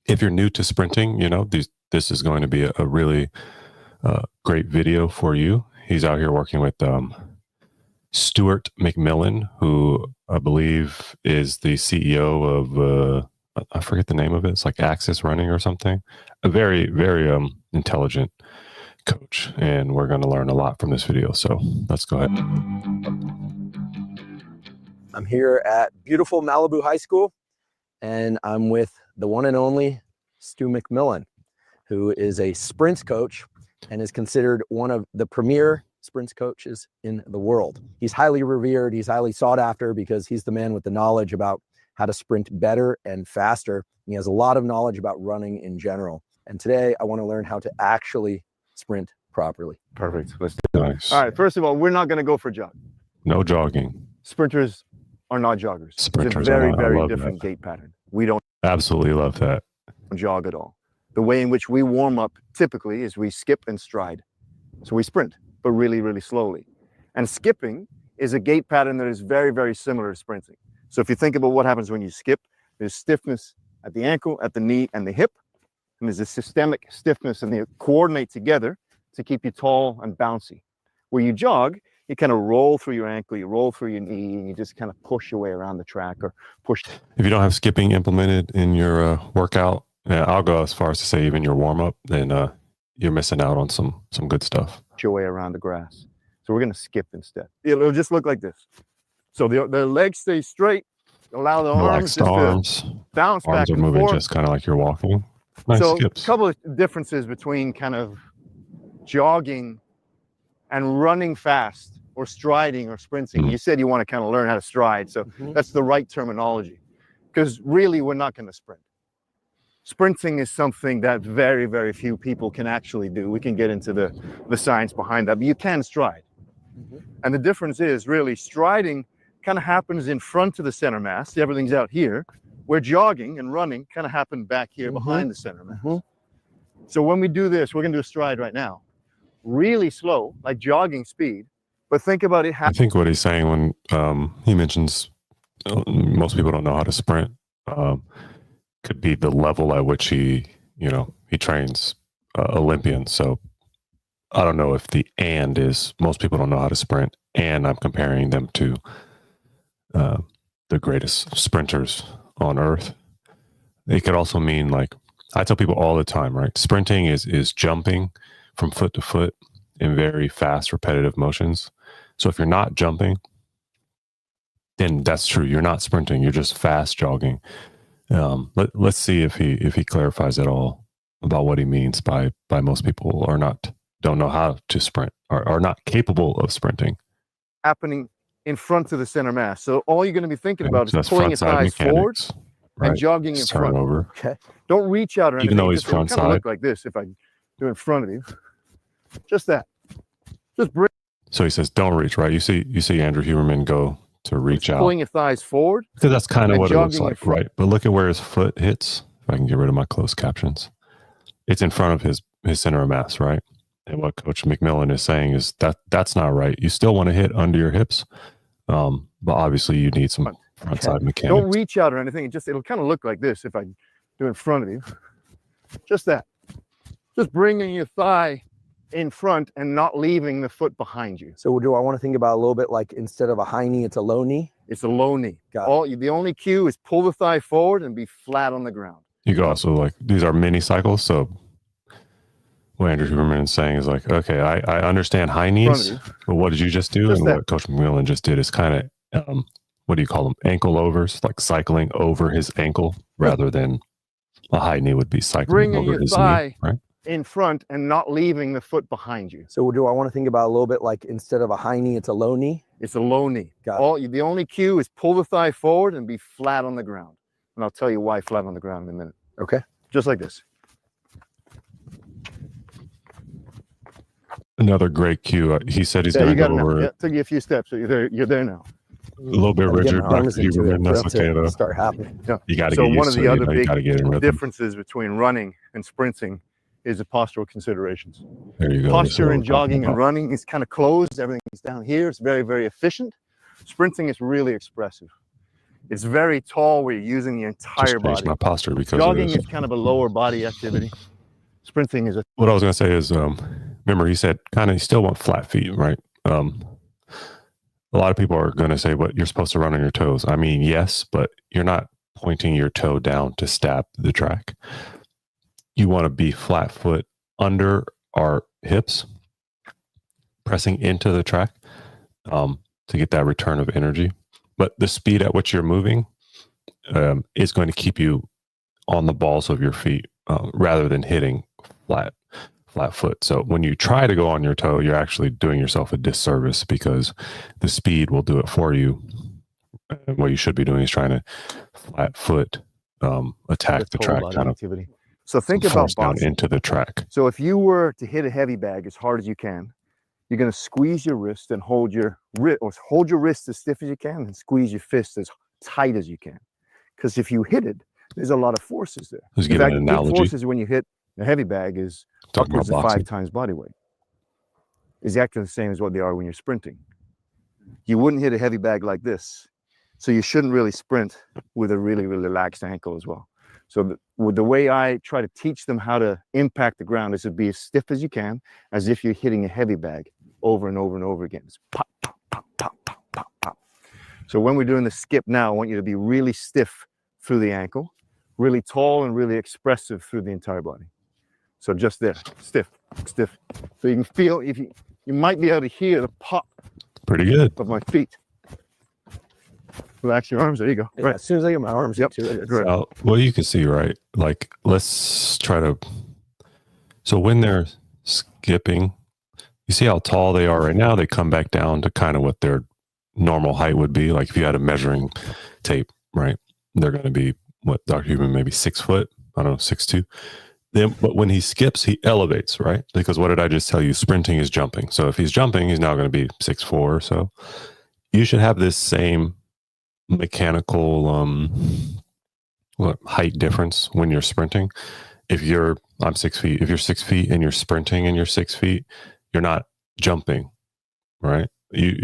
if you're new to sprinting, this is going to be a really great video for you. He's out here working with Stuart McMillan, who I believe is the CEO of, I forget the name of it. It's like Axis Running or something. A very, very intelligent coach. And we're going to learn a lot from this video. So let's go ahead. I'm here at beautiful Malibu High School, and I'm with the one and only Stu McMillan, who is a sprints coach and is considered one of the premier sprints coaches in the world. He's highly revered. He's highly sought after because he's the man with the knowledge about how to sprint better and faster. He has a lot of knowledge about running in general. And today I want to learn how to actually sprint properly. Perfect. Let's do it. Nice. All right. First of all, we're not going to go for a jog. No jogging. Sprinters are not joggers. Sprinters it's a very, are not. very different gait pattern. We don't Absolutely love that. jog at all. The way in which we warm up typically is we skip and stride. So we sprint, but really, really slowly. And skipping is a gait pattern that is very, very similar to sprinting. So if you think about what happens when you skip, there's stiffness at the ankle, at the knee, and the hip. And there's a systemic stiffness, and they coordinate together to keep you tall and bouncy. Where you jog, you kind of roll through your ankle, you roll through your knee, and you just kind of push your way around the track or push. If you don't have skipping implemented in your workout, I'll go as far as to say even your warm-up, then you're missing out on some good stuff. Your way around the grass. So we're going to skip instead. It'll just look like this. So the legs stay straight. Allow the arms just to bounce back Arms are and moving forth. just kind of like you're walking. Nice So skips. a couple of differences between kind of jogging and running fast or striding or sprinting. You said you want to kind of learn how to stride. So that's the right terminology, because really we're not going to sprint. Sprinting is something that very, very few people can actually do. We can get into the science behind that, but you can stride. And the difference is really striding kind of happens in front of the center mass. Everything's out here, where jogging and running kind of happen back here behind the center mass. So when we do this, we're going to do a stride right now. Really slow, like jogging speed. But think about it. I think what he's saying when he mentions most people don't know how to sprint, could be the level at which he trains Olympians. So I don't know if the and is most people don't know how to sprint, and I'm comparing them to the greatest sprinters on earth. It could also mean, like I tell people all the time, right? Sprinting is jumping from foot to foot in very fast, repetitive motions. So if you're not jumping, then that's true. You're not sprinting. You're just fast jogging. Let's see if he clarifies at all about what he means by most people don't know how to sprint or are not capable of sprinting. Happening in front of the center mass. So all you're going to be thinking about is pulling your thighs forward and jogging in front. Over. Okay. Don't reach out or anything. Even though he's front side. Look like this if I do in front of you. Just that. Just bring. So he says, don't reach, right? You see Andrew Huberman go to reach out. Pulling your thighs forward. Because that's kind of what it looks like, front. right? But look at where his foot hits. If I can get rid of my closed captions. It's in front of his center of mass, right? And what Coach McMillan is saying is that's not right. You still want to hit under your hips, but obviously you need some front side mechanics. Don't reach out or anything. It'll kind of look like this if I do in front of you. Just that. Just bringing your thigh in front and not leaving the foot behind you. So do I want to think about a little bit like instead of a high knee, it's a low knee? It's a low knee. The only cue is pull the thigh forward and be flat on the ground. You could also these are mini cycles. So what Andrew Huberman is saying is like, okay, I understand high knees, but what did you just do? And what Coach McMillan just did is kind of, what do you call them? Ankle overs, like cycling over his ankle rather than a high knee would be cycling over his knee, right? In front and not leaving the foot behind you. So do I want to think about a little bit like instead of a high knee, it's a low knee? It's a low knee. The only cue is pull the thigh forward and be flat on the ground. And I'll tell you why flat on the ground in a minute. Okay. Just like this. Another great cue. He said he's going to go over. Yeah, took you a few steps, so you're there now. A little bit rigid, Huberman. That's okay though. Start happening. Yeah. You got to get used to it. So one of the other big differences between running and sprinting is the postural considerations. There you go. Posture in jogging and running is kind of closed. Everything's down here. It's very, very efficient. Sprinting is really expressive. It's very tall where you're using the Just entire changed body. my posture because Jogging of this. is kind of a lower body activity. Sprinting is a What I was going to say is, remember he said kind of you still want flat feet, right? A lot of people are going to say, "What you're supposed to run on your toes." I mean, yes, but you're not pointing your toe down to stab the track. You want to be flat foot under our hips, pressing into the track to get that return of energy. But the speed at which you're moving is going to keep you on the balls of your feet rather than hitting flat foot. So when you try to go on your toe, you're actually doing yourself a disservice because the speed will do it for you. And what you should be doing is trying to flat foot attack the track, kind of activity. So think about force down boxing. into the track. So if you were to hit a heavy bag as hard as you can, you're going to squeeze your wrist and hold your wrist as stiff as you can and squeeze your fist as tight as you can. Because if you hit it, there's a lot of forces there. Just In give fact, an big analogy. forces when you hit a heavy bag is Talking upwards about of boxing. 5 times body weight. Exactly the same as what they are when you're sprinting. You wouldn't hit a heavy bag like this. So you shouldn't really sprint with a really, really relaxed ankle as well. So with the way I try to teach them how to impact the ground is to be as stiff as you can, as if you're hitting a heavy bag over and over and over again. It's pop, pop, pop, pop, pop, pop, pop. So when we're doing the skip now, I want you to be really stiff through the ankle, really tall and really expressive through the entire body. So just there, stiff, stiff. So you can feel, if you might be able to hear the pop Pretty good. of my feet. Relax your arms. There you go. Yeah, Right. as soon as I get my arms Yep. into it, Right. Well, you can see, right? Like, let's try to. So when they're skipping, you see how tall they are right now. They come back down to kind of what their normal height would be. Like if you had a measuring tape, right? They're going to be what Dr. Huberman, maybe 6 foot. I don't know, 6'2". Then, but when he skips, he elevates, right? Because what did I just tell you? Sprinting is jumping. So if he's jumping, he's now going to be 6'4" or so. You should have this same mechanical height difference when you're sprinting. I'm 6 feet. If you're 6 feet and you're sprinting and you're 6 feet, you're not jumping, right?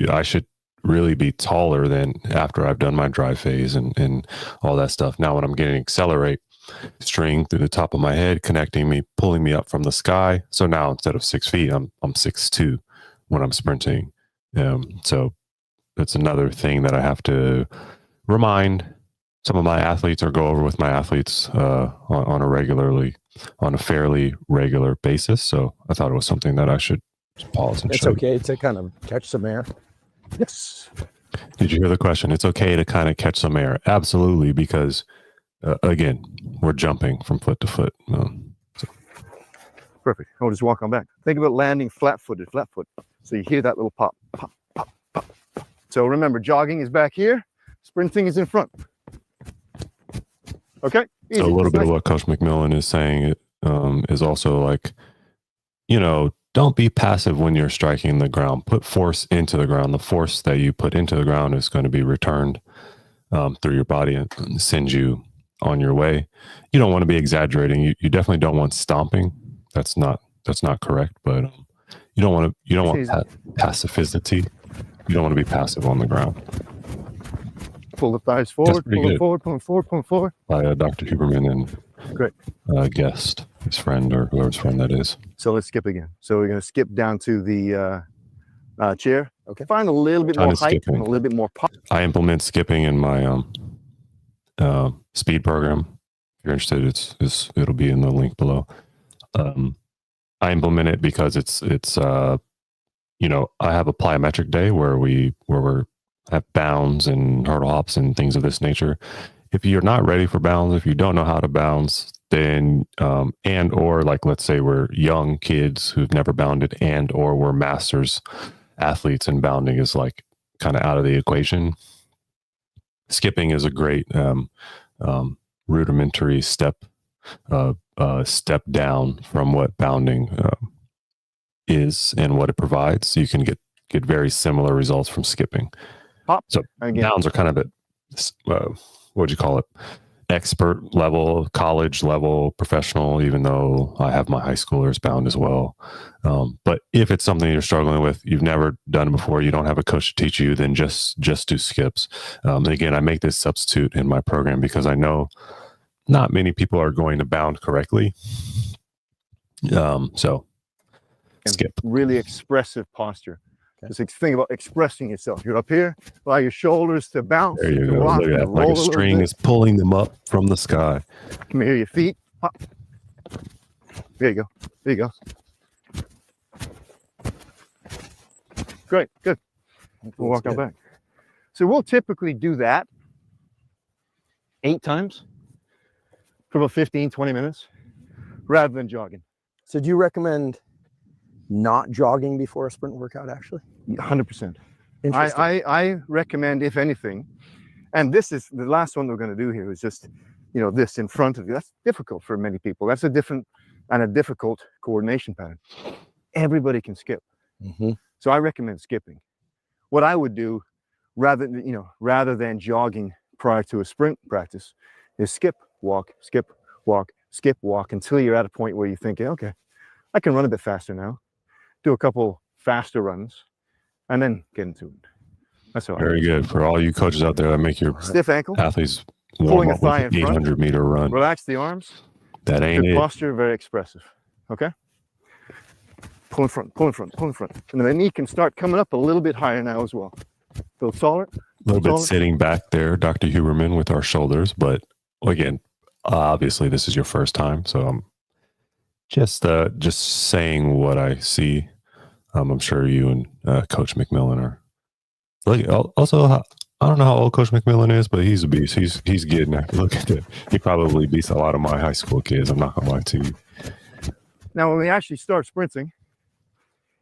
I should really be taller than after I've done my drive phase and all that stuff. Now when I'm getting accelerate string through the top of my head, connecting me, pulling me up from the sky. So now instead of 6 feet, I'm 6'2" when I'm sprinting. So that's another thing that I have to remind some of my athletes or go over with my athletes on a fairly regular basis. So I thought it was something that I should pause and it's show. okay to kind of catch some air. Yes. Did you hear the question? It's okay to kind of catch some air. Absolutely, because again, we're jumping from foot to foot. Perfect. I'll just walk on back. Think about landing flat-footed, flat foot. So you hear that little pop, pop, pop, pop, pop. So remember, jogging is back here. Sprinting is in front. Okay? Easy. So a little It's bit of nice. what Coach McMillan is saying is also like, don't be passive when you're striking the ground. Put force into the ground. The force that you put into the ground is going to be returned through your body and send you on your way. You don't want to be exaggerating. You definitely don't want stomping. That's not correct. But you don't want passivity. You don't want to be passive on the ground. Pull the thighs forward, pretty pull them good. forward, pull them forward, pull them forward. By Dr. Huberman and Great. Guest, his friend or whoever's friend that is. So let's skip again. So we're going to skip down to the chair. Okay. Find a little bit Kind more of height skipping. and a little bit more pop. I implement skipping in my speed program. If you're interested, it'll be in the link below. I implement it because it's I have a plyometric day where we have bounds and hurdle hops and things of this nature. If you're not ready for bounds, if you don't know how to bounce, then or like let's say we're young kids who've never bounded or we're masters athletes and bounding is like kind of out of the equation. Skipping is a great rudimentary step down from what bounding is and what it provides. So you can get very similar results from skipping. Pop. So Again. bounds are kind of what would you call it? expert level, college level, professional, even though I have my high schoolers bound as well. But if it's something you're struggling with, you've never done it before, you don't have a coach to teach you, then just do skips. Again, I make this substitute in my program because I know not many people are going to bound correctly. So skip. Really expressive posture. Just think about expressing yourself. You're up here, allow your shoulders to bounce. There you go. Rock, Look at that. Like a string is pulling them up from the sky. Come here, your feet. Hop. There you go. There you go. Great, good. We'll walk out back. So we'll typically do that 8 times for about 15, 20 minutes rather than jogging. So do you recommend not jogging before a sprint workout, actually? 100%. Interesting. I recommend, if anything, and this is the last one we're going to do here is just, this in front of you. That's difficult for many people. That's a difficult coordination pattern. Everybody can skip. So I recommend skipping. What I would do rather than jogging prior to a sprint practice is skip, walk, skip, walk, skip, walk until you're at a point where you think, okay, I can run a bit faster now. Do a couple faster runs and then get into it. That's all. Very good. For all you coaches out there that make your stiff ankle, athletes pulling warm a up thigh with in front, 800-meter run. relax the arms. That ain't Good it. posture, very expressive. Okay? Pull in front, pull in front, pull in front. And then the knee can start coming up a little bit higher now as well. Feel taller. A little bit sitting back there, Dr. Huberman, with our shoulders. But again, obviously this is your first time, so I'm just saying what I see. I'm sure you and Coach McMillan are. Also, I don't know how old Coach McMillan is, but he's a beast. He's getting it. Look at that. He probably beats a lot of my high school kids. I'm not gonna lie to you. Now, when we actually start sprinting,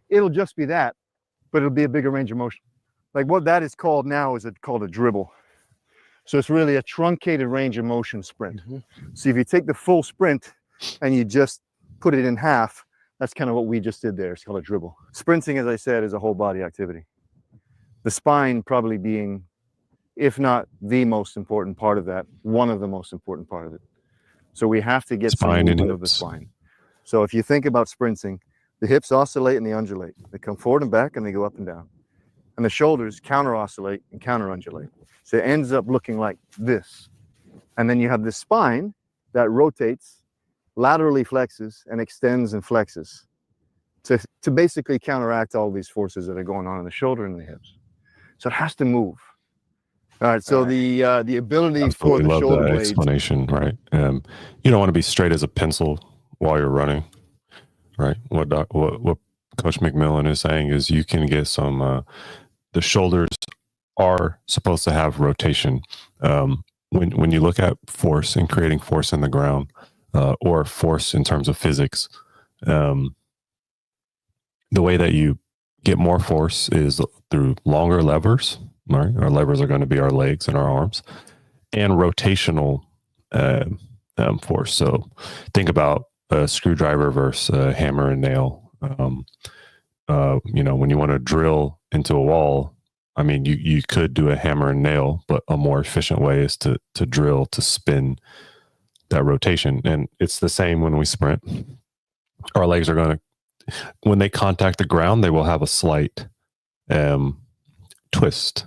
it'll just be that, but it'll be a bigger range of motion. Like what that is called now is called a dribble. So it's really a truncated range of motion sprint. So if you take the full sprint and you just put it in half, that's kind of what we just did there. It's called a dribble. Sprinting, as I said, is a whole body activity. The spine probably being, if not the most important part of that, one of the most important part of it. So we have to get some movement of the spine. So if you think about sprinting, the hips oscillate and they undulate. They come forward and back and they go up and down. And the shoulders counter oscillate and counter undulate. So it ends up looking like this. And then you have the spine that rotates, laterally flexes and extends and flexes to basically counteract all these forces that are going on in the shoulder and the hips. So it has to move. All right. So the ability for the shoulder blades. Explanation, right? You don't want to be straight as a pencil while you're running, right? What Coach McMillan is saying is you can get some. The shoulders are supposed to have rotation. When you look at force and creating force in the ground, or force in terms of physics, the way that you get more force is through longer levers. Right? Our levers are going to be our legs and our arms, and rotational force. So think about a screwdriver versus a hammer and nail. When you want to drill into a wall, I mean, you could do a hammer and nail, but a more efficient way is to drill, to spin that rotation. And it's the same when we sprint. Our legs are going to, when they contact the ground, they will have a slight twist.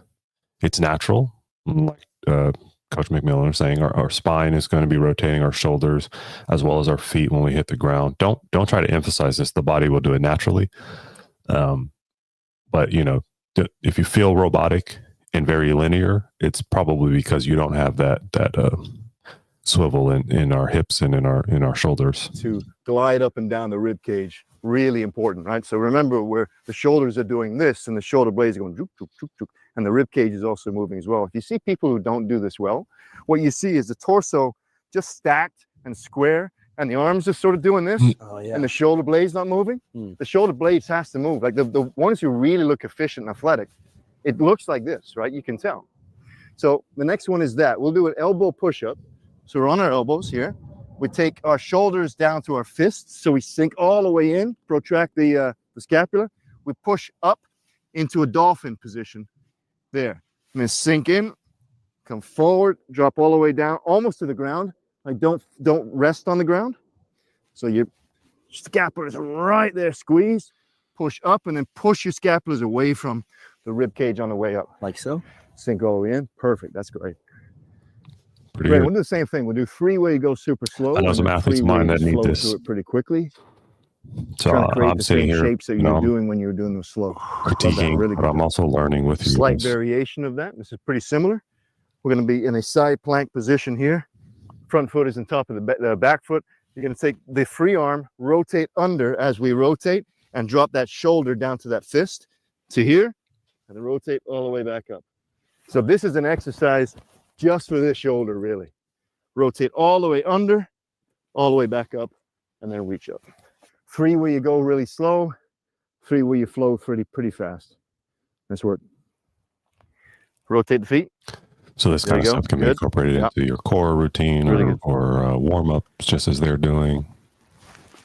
It's natural. Like Coach McMillan was saying, our spine is going to be rotating, our shoulders as well as our feet when we hit the ground. Don't try to emphasize this. The body will do it naturally. But if you feel robotic and very linear, it's probably because you don't have that swivel in our hips and in our shoulders. To glide up and down the rib cage, really important, right? So remember where the shoulders are doing this and the shoulder blades are going droop, droop, droop, droop, and the rib cage is also moving as well. If you see people who don't do this well, what you see is the torso just stacked and square, and the arms just sort of doing this, and the shoulder blades not moving. The shoulder blades has to move. Like the ones who really look efficient and athletic, it looks like this, right? You can tell. So the next one is that. We'll do an elbow push-up. So we're on our elbows here. We take our shoulders down to our fists, so we sink all the way in, protract the scapula. We push up into a dolphin position there. And then sink in, come forward, drop all the way down, almost to the ground. Like don't rest on the ground. So your scapulars are right there, squeeze, push up, and then push your scapulars away from the rib cage on the way up. Like so. Sink all the way in. Perfect. That's great. Pretty Great. good. We'll do the same thing. We'll do 3 where you go super slow. I know some athletes of mine that need this. Do it pretty quickly. So Trying to create I'm the sitting same here, shapes that you're doing when you were doing them slow. critiquing, really but good. I'm also learning with you. Slight variation of that. This is pretty similar. We're going to be in a side plank position here. Front foot is on top of the back foot. You're going to take the free arm, rotate under as we rotate, and drop that shoulder down to that fist to here, and then rotate all the way back up. So this is an exercise just for this shoulder, really. Rotate all the way under, all the way back up, and then reach up. 3 where you go really slow, 3 where you flow pretty fast. Nice work. Rotate the feet. So this kind of stuff can be incorporated into your core routine or warm-ups just as they're doing.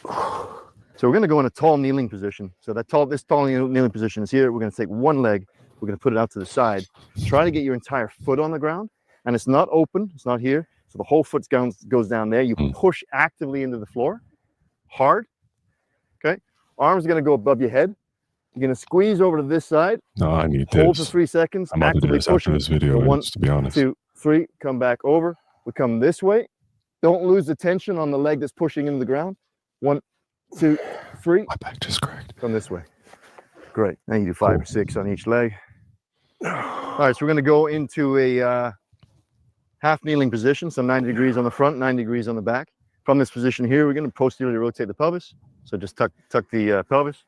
So we're going to go in a tall kneeling position. So this tall kneeling position is here. We're going to take one leg. We're going to put it out to the side. Try to get your entire foot on the ground. And it's not open. It's not here. So the whole foot goes down there. You push actively into the floor. Hard. Okay. Arms going to go above your head. You're going to squeeze over to this side. No, I need Hold this. for 3 seconds. I'm about to do this after this video, one, to be honest. 2, 3. Come back over. We come this way. Don't lose the tension on the leg that's pushing into the ground. 1, 2, 3. My back just cracked. Come this way. Great. Now you do 5 or 6 on each leg. All right, so we're going to go into a half kneeling position. So 90 degrees on the front, 90 degrees on the back. From this position here, we're going to posteriorly rotate the pelvis. So just tuck the pelvis.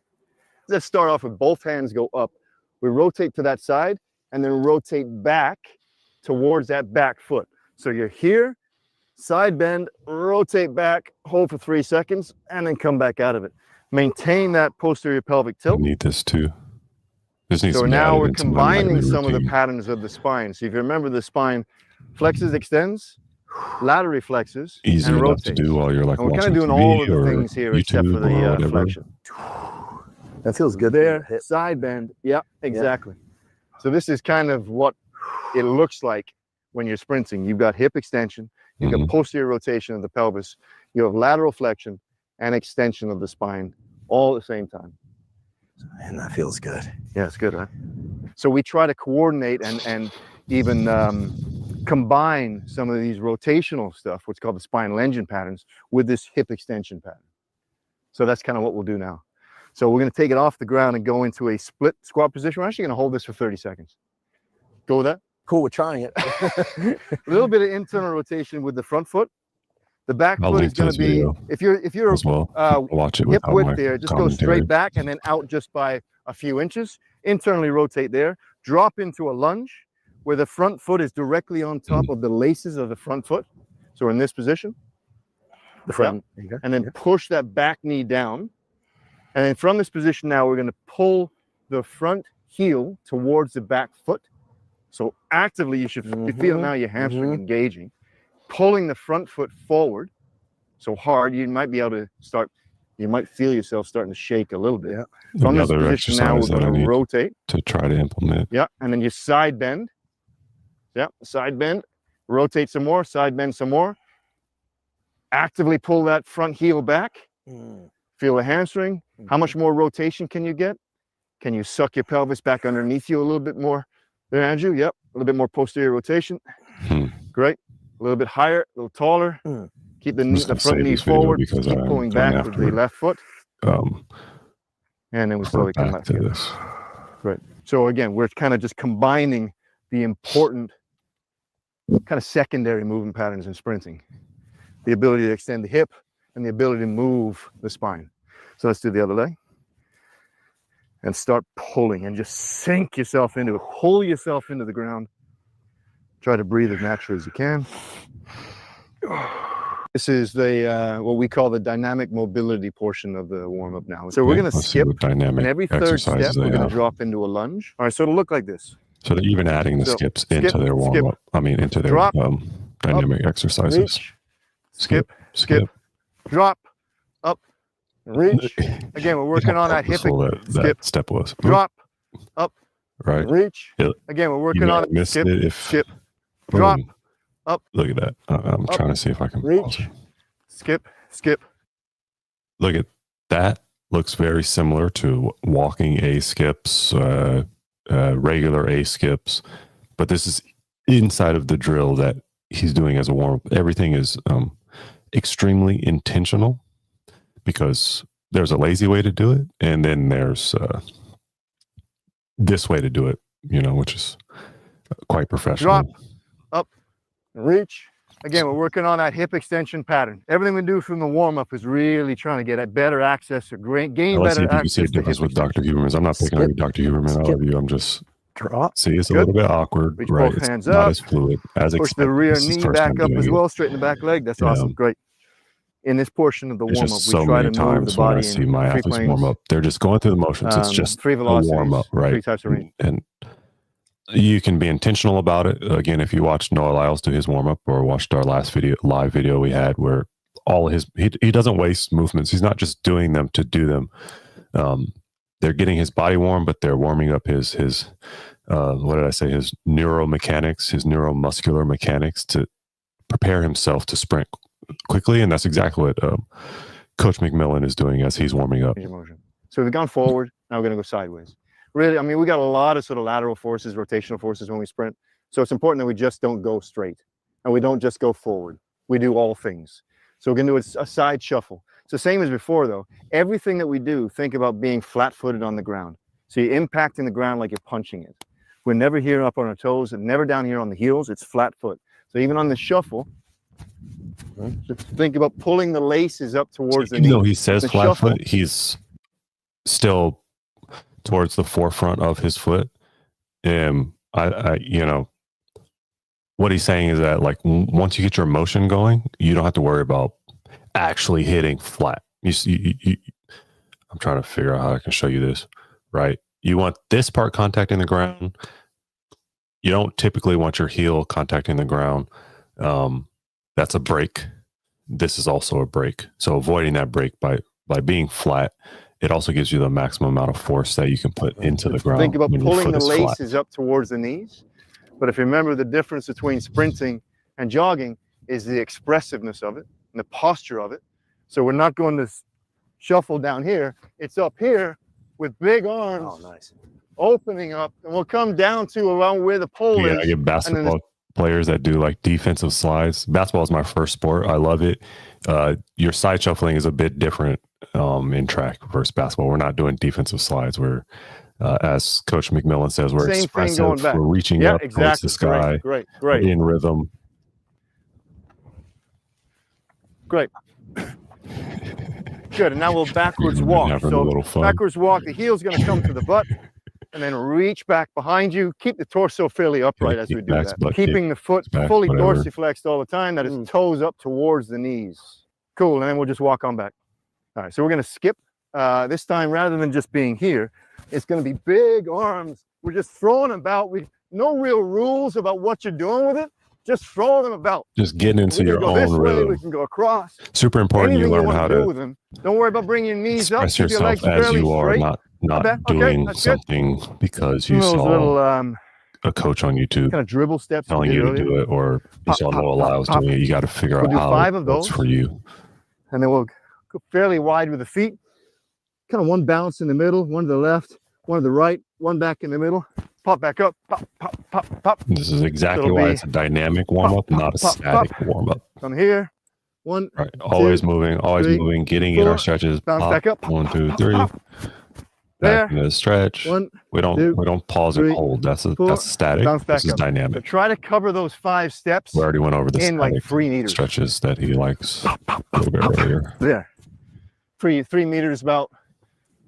Let's start off with both hands go up. We rotate to that side and then rotate back towards that back foot. So you're here, side bend, rotate back, hold for 3 seconds, and then come back out of it. Maintain that posterior pelvic tilt. I need this too. This needs So to be now added we're into my nightly combining some of the routine. patterns of the spine. So if you remember, the spine flexes, extends, laterally flexes, Easy and enough rotates. to do while you're like And we're watching kind of doing TV all of the or things here except for YouTube or the whatever. flexion. That feels good There, side bend. Yeah, exactly. So this is kind of what it looks like when you're sprinting. You've got hip extension, you've got posterior rotation of the pelvis, you have lateral flexion and extension of the spine all at the same time. And that feels good. Yeah, it's good, huh? So we try to coordinate and even combine some of these rotational stuff, what's called the spinal engine patterns, with this hip extension pattern. So that's kind of what we'll do now. So we're going to take it off the ground and go into a split squat position. We're actually going to hold this for 30 seconds. Go with that? Cool, we're trying it. A little bit of internal rotation with the front foot. The back I'll foot link is going to to this be, video if you're as well. Watch it hip without width my there, just go commentary. straight back and then out just by a few inches. Internally rotate there. Drop into a lunge where the front foot is directly on top of the laces of the front foot. So we're in this position. The front. And then push that back knee down. And then from this position now, we're going to pull the front heel towards the back foot. So actively, you should you feel now your hamstring engaging, pulling the front foot forward. So hard, you might be able to start, you might feel yourself starting to shake a little bit. Yeah. From this Another position now, we're exercise that I going to need rotate. to try to implement. Yeah, and then you side bend. Yeah, side bend. Rotate some more, side bend some more. Actively pull that front heel back. Feel the hamstring. How much more rotation can you get? Can you suck your pelvis back underneath you a little bit more? There, Andrew. Yep. A little bit more posterior rotation. Great. A little bit higher, a little taller. Keep the front knee forward. Keep pulling back with the left foot. And then we slowly come back to together. this. Great. So again, we're kind of just combining the important kind of secondary movement patterns in sprinting. The ability to extend the hip and the ability to move the spine. So let's do the other leg. And start pulling and just sink yourself into it. Pull yourself into the ground. Try to breathe as naturally as you can. This is the what we call the dynamic mobility portion of the warm-up now. So we're going to skip, and every third step we're going to drop into a lunge. All right, so it'll look like this. So they're even adding the skips into their warm-up. I mean, into their dynamic exercises. Reach, skip, drop, up, reach. Again, we're working on that hip that step was. Drop, up, right. reach. Again, we're working on skip, drop, Boom. up. Look at that. I'm Up. trying to see if I can Reach, skip, skip. look at that. Looks very similar to walking A skips, regular A skips, but this is inside of the drill that he's doing as a warm up. Everything is extremely intentional because there's a lazy way to do it, and then there's this way to do it, which is quite professional. Drop, up, reach. Again, we're working on that hip extension pattern. Everything we do from the warm-up is really trying to get at better access or gain Let's see better if you can see a access to difference hip with Dr. extension. Huberman. I'm not picking on you, Dr. Huberman. I love you. I'm just Drop. see it's a Good. little bit awkward, Reach right? both It's hands not up. as fluid as Push expected. the rear This is knee first back time up doing as it. well. Straighten the back leg. That's Yeah. awesome. Great. In this portion of the It's warm-up, just we so try many to move the times when I body see in my free athletes planes, warm up, they're just going through the motions. It's just free a velocities, warm up, right? 3 types of range. And you can be intentional about it. Again, if you watch Noah Lyles do his warm up or watched our last live video we had where all his, he doesn't waste movements. He's not just doing them to do them. They're getting his body warm, but they're warming up his what did I say? His neuromechanics, his neuromuscular mechanics to prepare himself to sprint quickly. And that's exactly what Coach McMillan is doing as he's warming up. Range of motion. So we've gone forward. Now we're going to go sideways. Really, I mean, we got a lot of sort of lateral forces, rotational forces when we sprint. So it's important that we just don't go straight and we don't just go forward. We do all things. So we're going to do a side shuffle. It's the same as before, though. Everything that we do, think about being flat-footed on the ground. So you're impacting the ground like you're punching it. We're never here up on our toes and never down here on the heels. It's flat foot. So even on the shuffle, just think about pulling the laces up towards the knee. Even though he says The flat shuffle. foot, he's still towards the forefront of his foot. What he's saying is that like once you get your motion going, you don't have to worry about actually hitting flat. I'm trying to figure out how I can show you this, right? You want this part contacting the ground. You don't typically want your heel contacting the ground. That's a break. This is also a break. So avoiding that break by being flat, it also gives you the maximum amount of force that you can put into the ground. Think about when your pulling foot the is flat. laces up towards the knees. But if you remember, the difference between sprinting and jogging is the expressiveness of it and the posture of it. So we're not going to shuffle down here. It's up here with big arms. Oh, nice. Opening up, and we'll come down to around where the pole Yeah, is. I get basketball players that do like defensive slides. Basketball is my first sport. I love it. Your side shuffling is a bit different in track versus basketball. We're not doing defensive slides. We're, as Coach McMillan says, we're Same thing expressive. going back. We're reaching Yeah, up towards exactly. the sky. Great. In rhythm. Great. Good. And now we'll backwards We're walk. having a little fun. Backwards walk. The heel's going to come to the butt, and then reach back behind you. Keep the torso fairly upright as we do Backs, that. butt Keeping the foot back, fully whatever. dorsiflexed all the time. That is toes up towards the knees. Cool. And then we'll just walk on back. All right. So we're going to skip. This time, rather than just being here, it's going to be big arms. We're just throwing about. No real rules about what you're doing with it. Just throw them about. Just getting into your go this own way, rhythm. we can go across. Super important Anything you learn want how to do to with them. Don't worry about bringing your knees up. express Keep your legs yourself as fairly you are, straight. not Okay, doing that's good. something because you Those saw little a coach on YouTube kind of dribble steps telling you to do it, or you Pop, saw pop, Noah pop, Lyles pop. doing it. You got to figure We'll out do how 5 it of works those. for you. And then we'll go fairly wide with the feet. Kind of one bounce in the middle, one to the left, one to the right, one back in the middle. Pop back up, pop, pop, pop, pop. This is exactly It'll why be it's a dynamic warm up, pop, not a pop, static warm up. From here, 1, Right, always 2, moving, always 3, moving, getting in 4, our stretches. bounce Pop, back up. 1, 2, Pop, 3. pop. Back There. into the stretch. 1, We 2, don't pause 3, and hold. That's 4, static. bounce back This is up. So dynamic. try to cover those 5 steps We already went over the in like static 3 meters. stretches that he likes a little bit earlier. There. 3 meters, about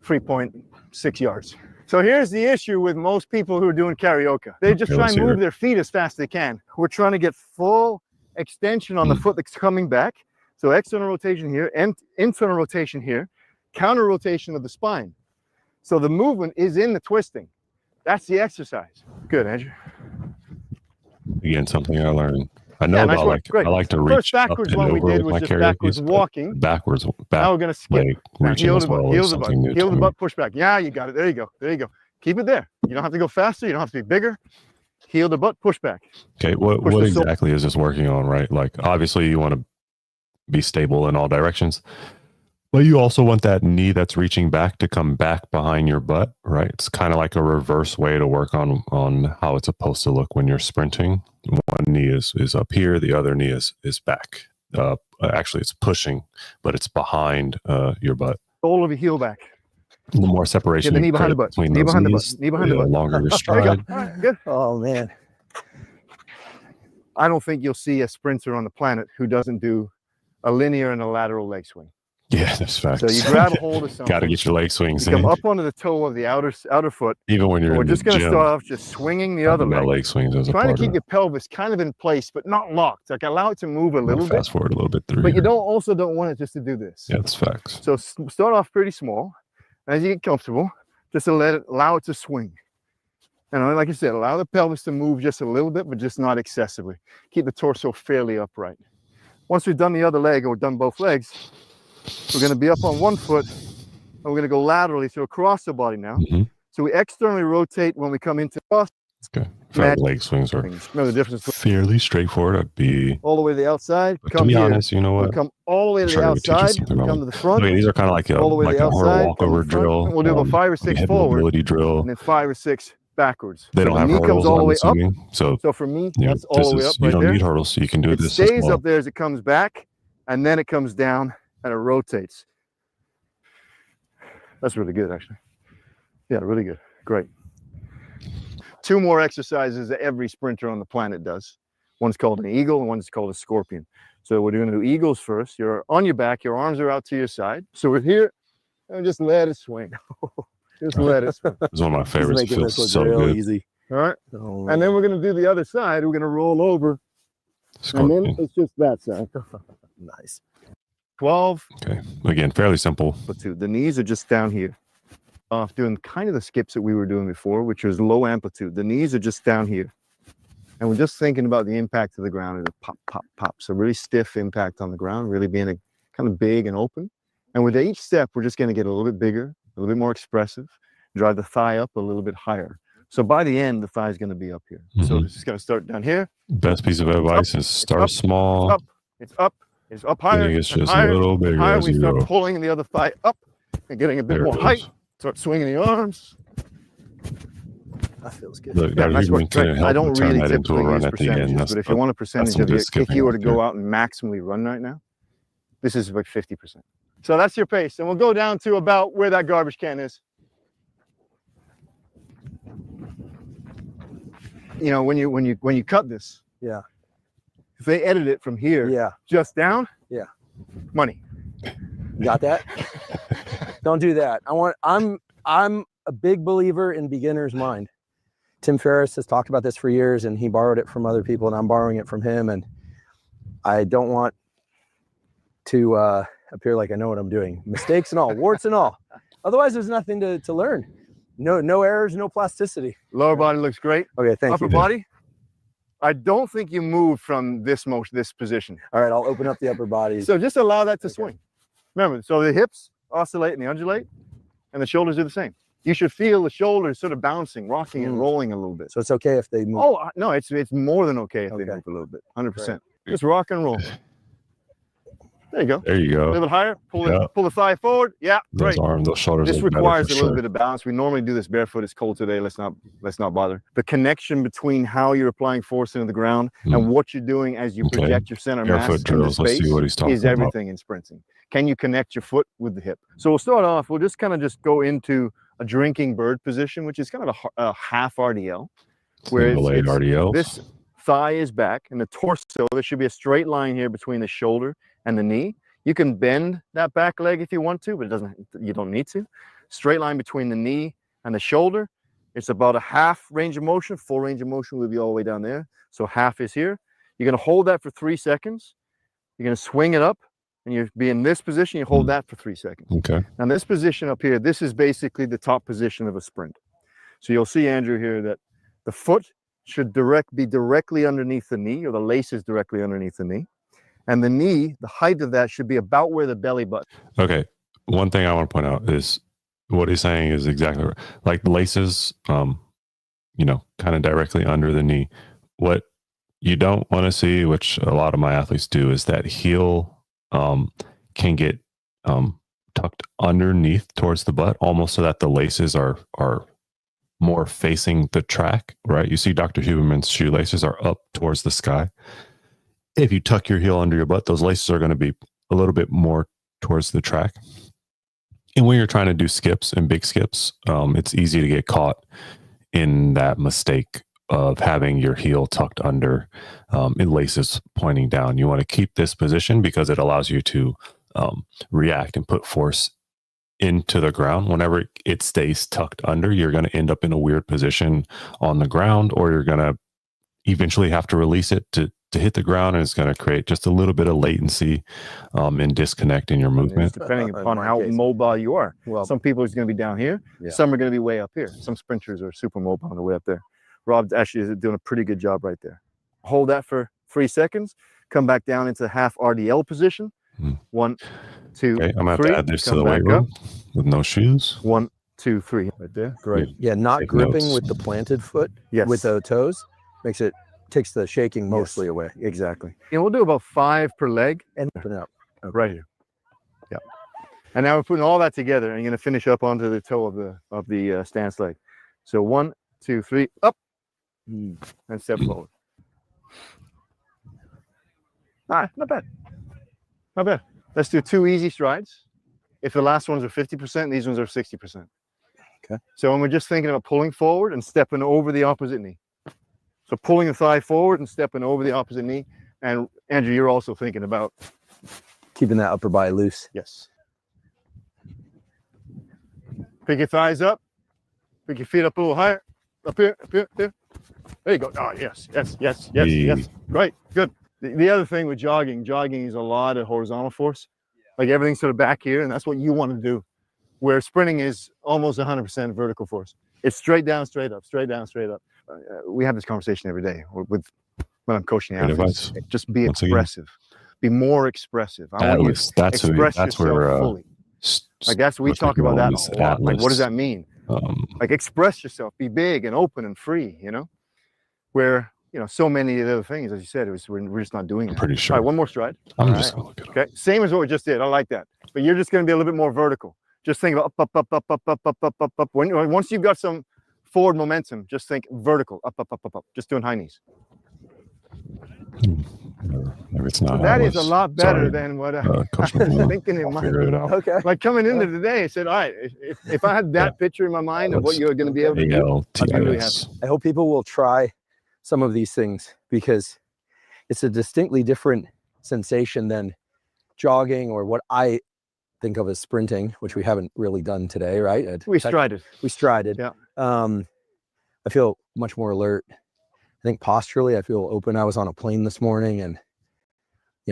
3.6 yards. So here's the issue with most people who are doing karaoke. They just Okay, try let's and hear move it. their feet as fast as they can. We're trying to get full extension on the foot that's coming back. So external rotation here, and internal rotation here, counter rotation of the spine. So the movement is in the twisting. That's the exercise. Good, Andrew. Again, something I learned. I know Yeah, nice about work. Great. I like to First reach up backwards and one we over did with was my just karaoke. backwards walking. Backwards, back Now we're going to skip. leg Now reaching heel as to butt, well heel is to butt, something new heel to to me. butt, push back. Yeah, you got it. There you go. There you go. Keep it there. You don't have to go faster. You don't have to be bigger. heel to butt, push back. Okay, what Push the sole. exactly is this working on, right? Like, obviously you want to be stable in all directions, but you also want that knee that's reaching back to come back behind your butt, right? It's kind of like a reverse way to work on how it's supposed to look when you're sprinting. One knee is up here, the other knee is back. Actually, it's pushing, but it's behind your butt. Sole of your heel back. The more separation Get the knee behind the butt. between Knee those behind the knees, butt. Knee behind the butt. longer your There you stride. go. All right, good. Oh man. I don't think you'll see a sprinter on the planet who doesn't do a linear and a lateral leg swing. Yeah, that's facts. So you grab a hold of something. Got to get your leg swings You come in. up onto the toe of the outer foot. Even when you're We're in just the going to gym, start off just swinging the other leg. leg swings as a Trying part to keep of your pelvis kind of in place, but not locked. Like allow it to move a it. little bit. Fast forward a little bit through. But you here. don't want it just to do this. Yeah, that's facts. So start off pretty small. As you get comfortable, just to allow it to swing. And like I said, allow the pelvis to move just a little bit, but just not excessively. Keep the torso fairly upright. Once we've done the other leg, or done both legs, we're going to be up on one foot, and we're going to go laterally, so across the body now. Mm-hmm. So we externally rotate when we come into cross. Okay. Felt leg swings are Remember the difference between fairly straightforward. I'd be. all the way to the outside. But Come to be here. honest, you know We'll what? come all the way to the Try to teach you outside. something Come about to the front. Okay, these are kind of like a all the way to the horror outside, walkover drill. We'll do about 5 or 6 head forward, mobility drill. and then 5 or 6 backwards. They So don't the have knee hurdles. comes all the I'm way up. assuming. So So for me, you know, that's all the way up you right don't there. need hurdles, so you can do It this as stays well. up there as it comes back, and then it comes down and it rotates. That's really good, actually. Yeah, really good. Great. 2 more exercises that every sprinter on the planet does. One's called an eagle and one's called a scorpion. So we're going to do eagles first. You're on your back, your arms are out to your side. So we're here, and just let it swing. Just let it swing. It's one of my favorites. It Making this feels look so real good. easy. All right. Oh, And then we're going to do the other side. We're going to roll over, and then Scorpion. it's just that side. nice. 12. Okay. Again, fairly simple. But 2. The knees are just down here. Off doing kind of the skips that we were doing before, which was low amplitude. The knees are just down here. And we're just thinking about the impact of the ground and the pop, pop, pop. So really stiff impact on the ground, really being a kind of big and open. And with each step, we're just going to get a little bit bigger, a little bit more expressive, drive the thigh up a little bit higher. So by the end, the thigh is going to be up here. So it's just going to start down here. Best piece of advice is start up, small. It's up. It's up. It's up higher. It's and just higher, a little bigger higher. as We you start go. pulling the other thigh up and getting a bit There more it height. is. Start swinging the arms. That feels good. Look, Yeah, that nice Huberman work. couldn't help I don't but turn really that into a typically run use at the end. percentages, but if you want a percentage some of your, good if skipping you were right to go there. out and maximally run right now, this is like 50%. So that's your pace, and we'll go down to about where that garbage can is. You know, when you cut this, Yeah. if they edit it from here, Yeah. just down, Yeah. money. Got that? Don't do that. I'm a big believer in beginner's mind. Tim Ferriss has talked about this for years, and he borrowed it from other people, and I'm borrowing it from him. And I don't want to appear like I know what I'm doing. Mistakes and all, warts and all. Otherwise, there's nothing to learn. No errors, no plasticity. Lower body looks great. Okay, thank Upper you. body, I don't think you move from this position. All right, I'll open up the upper body. So just allow that to Okay. swing. Remember, so the hips oscillate and they undulate, and the shoulders do the same. You should feel the shoulders sort of bouncing, rocking and rolling a little bit. So it's okay if they move. Oh, no, it's more than okay if they Okay. move a little bit, 100%. Just rock and roll. There you go. There you A go. little bit higher, pull Yeah. the thigh forward. Yeah, Those great. arms, those shoulders. This look better requires for a little sure. bit of balance. We normally do this barefoot. It's cold today. Let's not bother. The connection between how you're applying force into the ground and what you're doing as you Okay. project your center mass Barefoot into drills. Let's space see what he's talking is about. everything in sprinting. Can you connect your foot with the hip? So we'll start off. We'll just kind of go into a drinking bird position, which is kind of a half RDL, where Single leg RDLs. this thigh is back and the torso. There should be a straight line here between the shoulder and the knee. You can bend that back leg if you want to, but you don't need to. Straight line between the knee and the shoulder. It's about a half range of motion. Full range of motion will be all the way down there. So half is here. You're going to hold that for 3 seconds. You're going to swing it up, and you'll be in this position. You hold that for 3 seconds. Okay. Now this position up here, this is basically the top position of a sprint. So you'll see, Andrew, here that the foot should be directly underneath the knee, or the lace is directly underneath the knee. And the knee, the height of that should be about where the belly button. Okay. One thing I want to point out is what he's saying is exactly right. Like the laces, kind of directly under the knee. What you don't want to see, which a lot of my athletes do, is that heel can get tucked underneath towards the butt, almost so that the laces are more facing the track, right? You see Dr. Huberman's shoelaces are up towards the sky. If you tuck your heel under your butt, those laces are going to be a little bit more towards the track. And when you're trying to do skips and big skips, it's easy to get caught in that mistake of having your heel tucked under and laces pointing down. You want to keep this position because it allows you to react and put force into the ground. Whenever it stays tucked under, you're going to end up in a weird position on the ground, or you're going to eventually have to release it to hit the ground, and it's going to create just a little bit of latency and disconnect in your movement. Depending upon how mobile you are. Well, some people are going to be down here. Yeah. Some are going to be way up here. Some sprinters are super mobile on the way up there. Rob actually is doing a pretty good job right there. Hold that for 3 seconds. Come back down into half RDL position. 1, 2, Okay, I'm going to have 3. to add this to Come the weight back room with no shoes. 1, 2, 3. Right there. Great. Yeah, not Take gripping notes. with the planted foot Yes. with the toes takes the shaking mostly away. Exactly. And we'll do about 5 per leg. And open it up. Okay. Right here. Yeah. And now we're putting all that together, and you're going to finish up onto the toe of the stance leg. So 1, 2, 3, up, and step forward. All right, not bad. Not bad. Let's do 2 easy strides. If the last ones are 50%, these ones are 60%. Okay. So when we're just thinking about pulling forward and stepping over the opposite knee. So pulling the thigh forward and stepping over the opposite knee. And Andrew, you're also thinking about Keeping that upper body loose. yes. Pick your thighs up. Pick your feet up a little higher. Up here, up here, here. There you go. Oh, yes, yes, yes, yes, yes. Right, good. The other thing with jogging is a lot of horizontal force. Like everything's sort of back here, and that's what you want to do. Where sprinting is almost 100% vertical force. It's straight down, straight up, straight down, straight up. We have this conversation every day when I'm coaching Great athletes. advice. Just be Once again. expressive. Be more expressive. I want you to That's express where yourself fully. Like that's we most talk people about that is a lot. Like what does Atlas. that mean? Like express yourself, be big and open and free, where so many of the other things, as you said, we're just not doing I'm that. pretty sure. All right, one more stride. I'm All just right. going to look it up. Okay, same as what we just did. I like that, but you're just going to be a little bit more vertical. Just think about up, up, up, up, up, up, up, up, up, up. Once you've got some forward momentum, just think vertical, up, up, up, up, up. Just doing high knees. Maybe it's not. That is a lot better than what Coach I was McMillan. thinking in I'll my figure it out. Okay. like coming into the day. I said, all right, if I had that picture in my mind of what you're going to be able to do, I'd be really happy. ALTIS. I hope people will try some of these things because it's a distinctly different sensation than jogging or what I think of as sprinting, which we haven't really done today, right? We strided. We strided. Yeah. I feel much more alert. I think posturally, I feel open. I was on a plane this morning, and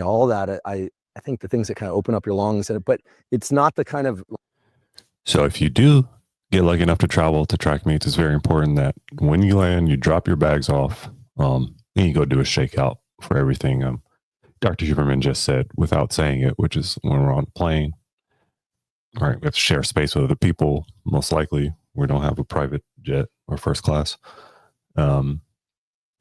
all that. I think the things that kind of open up your lungs, but it's not the kind of. So if you do get lucky enough to travel to track meets, it's very important that when you land, you drop your bags off, and you go do a shakeout for everything. Dr. Huberman just said, without saying it, which is when we're on a plane, right? We have to share space with other people. Most likely, we don't have a private jet or first class.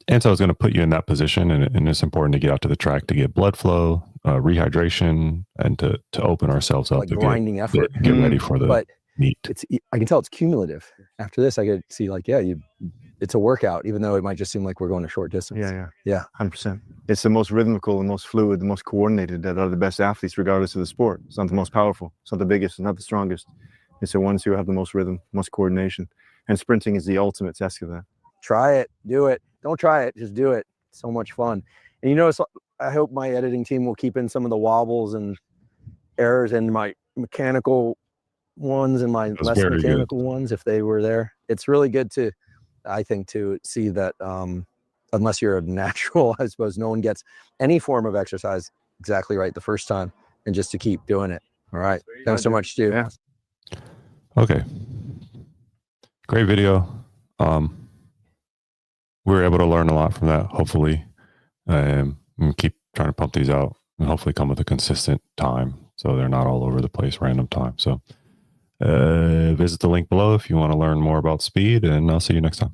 And so it's going to put you in that position, and it's important to get out to the track to get blood flow, rehydration, and to open ourselves up. Like to grinding effort. Get ready for the But meet. I can tell it's cumulative. After this, I could see it's a workout, even though it might just seem like we're going a short distance. Yeah, 100%. It's the most rhythmical, the most fluid, the most coordinated that are the best athletes, regardless of the sport. It's not the most powerful. It's not the biggest. It's not the strongest. It's the ones who have the most rhythm, most coordination. And sprinting is the ultimate test of that. Try it. Do it. Don't try it. Just do it. It's so much fun. And I hope my editing team will keep in some of the wobbles and errors and my mechanical ones and my less mechanical ones if they were there. It's really good to see that unless you're a natural, I suppose no one gets any form of exercise exactly right the first time, and just to keep doing it. All right. Thanks so much, Stu. Yeah. Okay. Great video. We were able to learn a lot from that, hopefully. And keep trying to pump these out and hopefully come with a consistent time so they're not all over the place, random time. So visit the link below if you want to learn more about speed, and I'll see you next time.